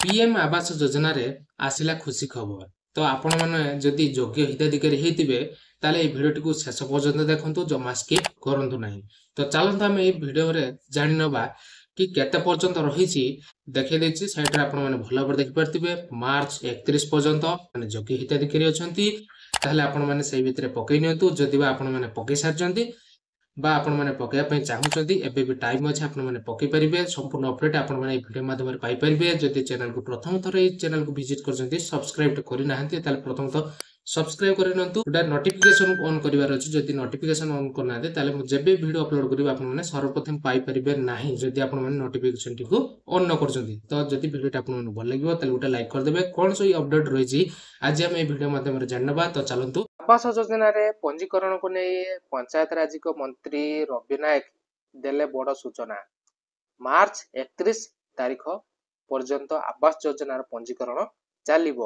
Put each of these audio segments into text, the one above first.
PM Awas Yojana रे आसिला खुशी खबर। तो आपण माने जदि योग्य हिताधिकारी हेतिबे ताले ए भिडियो टिकु शेष पर्यंत देखंतु, जमा स्किप करंतु नाही। तो चलंतु हम ए भिडियो रे जानि नबा कि केते पर्यंत रहिछि। देखै दैछि साइड रे आपण माने भल भाबरे देखि परतिबे मार्च 31 पर्यंत माने योग्य हिताधिकारी अछंती। ताले आपण माने सेई भितरे पकै नियंतु जदिबा आपण माने पकै सारचंती बा आपण माने पकेया ପାଇଁ ଚାହୁଁଛନ୍ତି ଏବେ ବି ଟାଇମ୍ ଅଛି। ଆପଣ ମାନେ ପକେଇ ପାରିବେ। ସମ୍ପୂର୍ଣ୍ଣ ଅପଡେଟ୍ ଆପଣ ମାନେ ଏହି ଭିଡିଓ ମାଧ୍ୟମରେ ପାଇପାରିବେ। ଯଦି ଚ୍ୟାନେଲକୁ ପ୍ରଥମ ଥର ଏହି ଚ୍ୟାନେଲକୁ ଭିଜିଟ୍ କରିଛନ୍ତି, ସବସ୍କ୍ରାଇବ୍ କରିନାହାନ୍ତି, ତାହେଲେ ପ୍ରଥମତଃ ସବସ୍କ୍ରାଇବ୍ କରିନିଅନ୍ତୁ। ଗୋଟେ ନୋଟିଫିକେସନ ଅନ୍ କରିବାର ଅଛି। ଯଦି ନୋଟିଫିକେସନ ଅନ୍ କରିନାହାନ୍ତି ତାହେଲେ ମୁଁ ଯେବେ ଭିଡିଓ ଅପଲୋଡ କରିବି ଆପଣ ମାନେ ସର୍ବପ୍ରଥମେ ପାଇପାରିବେ ନାହିଁ, ଯଦି ଆପଣ ମାନେ ନୋଟିଫିକେସନଟିକୁ ଅନ୍ ନ କରୁଛନ୍ତି। ତ ଯଦି ଭିଡିଓଟା ଆପଣମାନଙ୍କୁ ଭଲ ଲାଗିବ ତାହେଲେ ଗୋଟେ ଲାଇକ୍ କରିଦେବେ। କଣ ସବୁ ଅପଡେଟ୍ ରହିଛି ଆଜି ଆମେ ଏହି ଭିଡିଓ ମାଧ୍ୟମରେ ଜାଣିନେବା। ତ ଚାଲନ୍ତୁ। ଆବାସ ଯୋଜନାରେ ପଞ୍ଜୀକରଣକୁ ନେଇ ପଞ୍ଚାୟତରାଜ ମନ୍ତ୍ରୀ ରବି ନାୟକ ଦେଲେ ବଡ଼ ସୂଚନା। ମାର୍ଚ୍ଚ 31 ତାରିଖ ପର୍ଯ୍ୟନ୍ତ ଆବାସ ଯୋଜନାର ପଞ୍ଜୀକରଣ ଚାଲିବ।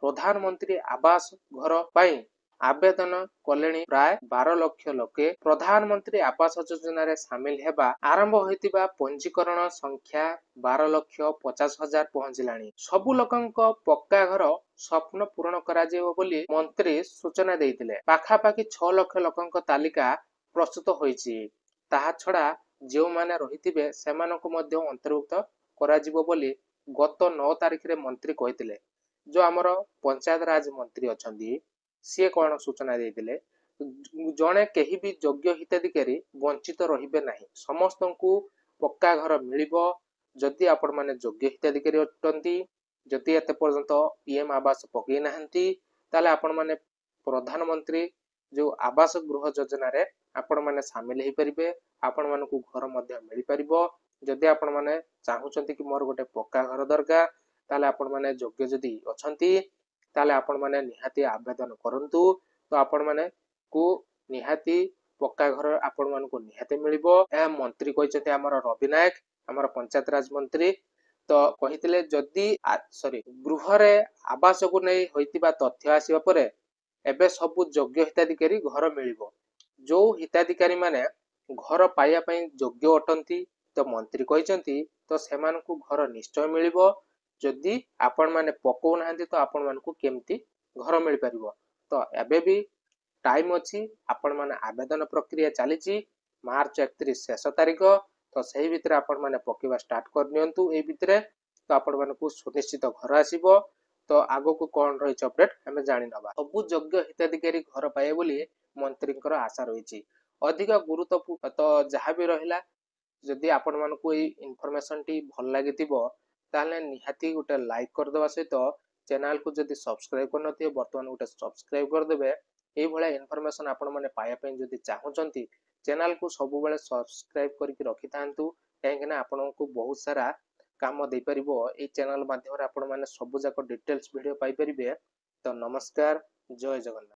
ପ୍ରଧାନମନ୍ତ୍ରୀ ଆବାସ ଘର ପାଇଁ ଆବେଦନ କଲେଣି ପ୍ରାୟ 12 ଲକ୍ଷ ଲୋକେ। ପ୍ରଧାନମନ୍ତ୍ରୀ ଆବାସ ଯୋଜନାରେ ସାମିଲ ହେବା ଆରମ୍ଭ ହୋଇଥିବା ପଞ୍ଜୀକରଣ ସଂଖ୍ୟା 12,50,000 ପହଞ୍ଚିଲାଣି। ସବୁ ଲୋକଙ୍କ ପକ୍କା ଘର ସ୍ୱପ୍ନ ପୂରଣ କରାଯିବ ବୋଲି ମନ୍ତ୍ରୀ ସୂଚନା ଦେଇଥିଲେ। ପାଖାପାଖି 6 ଲକ୍ଷ ଲୋକଙ୍କ ତାଲିକା ପ୍ରସ୍ତୁତ ହୋଇଛି। ତାହା ଛଡ଼ା ଯେଉଁମାନେ ରହିଥିବେ ସେମାନଙ୍କୁ ମଧ୍ୟ ଅନ୍ତର୍ଭୁକ୍ତ କରାଯିବ ବୋଲି ଗତ 9 ତାରିଖରେ ମନ୍ତ୍ରୀ କହିଥିଲେ। ଯୋଉ ଆମର ପଞ୍ଚାୟତ ରାଜ ମନ୍ତ୍ରୀ ଅଛନ୍ତି ସିଏ କଣ ସୂଚନା ଦେଇଥିଲେ, ଜଣେ କେହି ବି ଯୋଗ୍ୟ ହିତାଧିକାରୀ ବଞ୍ଚିତ ରହିବେ ନାହିଁ, ସମସ୍ତଙ୍କୁ ପକ୍କା ଘର ମିଳିବ। ଯଦି ଆପଣ ମାନେ ଯୋଗ୍ୟ ହିତାଧିକାରୀ ଅଟନ୍ତି, ଯଦି ଏତେ ପର୍ଯ୍ୟନ୍ତ ପିଏମ୍ ଆବାସ ପକେଇ ନାହାନ୍ତି, ତାହେଲେ ଆପଣ ମାନେ ପ୍ରଧାନମନ୍ତ୍ରୀ ଯୋଉ ଆବାସ ଗୃହ ଯୋଜନାରେ ଆପଣ ମାନେ ସାମିଲ ହେଇପାରିବେ। ଆପଣ ମାନଙ୍କୁ ଘର ମଧ୍ୟ ମିଳିପାରିବ। ଯଦି ଆପଣ ମାନେ ଚାହୁଁଛନ୍ତି କି ମୋର ଗୋଟେ ପକ୍କା ଘର ଦରକାର, ତାହେଲେ ଆପଣ ମାନେ ଯୋଗ୍ୟ ଯଦି ଅଛନ୍ତି ତାହେଲେ ଆପଣ ମାନେ ନିହାତି ଆବେଦନ କରନ୍ତୁ। ତ ଆପଣ ମାନେ କୁ ନିହାତି ପକ୍କା ଘର ଆପଣ ମାନଙ୍କୁ ନିହାତି ମିଳିବ। ଏହା ମନ୍ତ୍ରୀ କହିଛନ୍ତି ଆମର ରବି ନାୟକ, ଆମର ପଞ୍ଚାୟତ ରାଜ ମନ୍ତ୍ରୀ। ତ କହିଥିଲେ ଯଦି ଗୃହରେ ଆବାସକୁ ନେଇ ହୋଇଥିବା ତଥ୍ୟ ଆସିବା ପରେ ଏବେ ସବୁ ଯୋଗ୍ୟ ହିତାଧିକାରୀ ଘର ମିଳିବ। ଯୋଉ ହିତାଧିକାରୀ ମାନେ ଘର ପାଇବା ପାଇଁ ଯୋଗ୍ୟ ଅଟନ୍ତି, ତ ମନ୍ତ୍ରୀ କହିଛନ୍ତି ତ ସେମାନଙ୍କୁ ଘର ନିଶ୍ଚୟ ମିଳିବ। ଯଦି ଆପଣ ମାନେ ପକଉନାହାନ୍ତି ତ ଆପଣ ମାନଙ୍କୁ କେମିତି ଘର ମିଳିପାରିବ। ତ ଏବେ ବି ଟାଇମ୍ ଅଛି, ଆପଣ ମାନେ ଆବେଦନ ପ୍ରକ୍ରିୟା ଚାଲିଛି। ମାର୍ଚ୍ଚ 31 ଶେଷ ତାରିଖ। ତ ସେହି ଭିତରେ ଆପଣ ମାନେ ପକେଇବା ଷ୍ଟାର୍ଟ କରିନିଅନ୍ତୁ। ଏଇ ଭିତରେ ତ ଆପଣ ମାନଙ୍କୁ ସୁନିଶ୍ଚିତ ଘର ଆସିବ। ତ ଆଗକୁ କଣ ରହିଛି ଅପଡେଟ୍ ଆମେ ଜାଣିନେବା। ସବୁ ଯୋଗ୍ୟ ହିତାଧିକାରୀ ଘର ପାଇବେ ବୋଲି ମନ୍ତ୍ରୀଙ୍କର ଆଶା ରହିଛି। ଅଧିକ ଗୁରୁତ୍ୱପୂର୍ଣ୍ଣ ତ ଯାହା ବି ରହିଲା, ଯଦି ଆପଣ ମାନଙ୍କୁ ଏଇ ଇନଫର୍ମେସନ ଟି ଭଲ ଲାଗିଥିବ ତାହେଲେ ନିହାତି ଗୋଟେ ଲାଇକ୍ କରିଦେବା ସହିତ ଚ୍ୟାନେଲକୁ ଯଦି ସବସ୍କ୍ରାଇବ୍ କରିନଥିବେ ବର୍ତ୍ତମାନ ଗୋଟେ ସବସ୍କ୍ରାଇବ୍ କରିଦେବେ। ଏଇଭଳିଆ ଇନଫର୍ମେସନ ଆପଣ ମାନେ ପାଇବା ପାଇଁ ଯଦି ଚାହୁଁଛନ୍ତି ଚ୍ୟାନେଲକୁ ସବୁବେଳେ ସବସ୍କ୍ରାଇବ୍ କରିକି ରଖିଥାନ୍ତୁ, କାହିଁକିନା ଆପଣଙ୍କୁ ବହୁତ ସାରା କାମ ଦେଇପାରିବ। ଏଇ ଚ୍ୟାନେଲ ମାଧ୍ୟମରେ ଆପଣ ମାନେ ସବୁ ଯାକ ଡିଟେଲ୍ସ ଭିଡ଼ିଓ ପାଇପାରିବେ। ତ ନମସ୍କାର, ଜୟ ଜଗନ୍ନାଥ।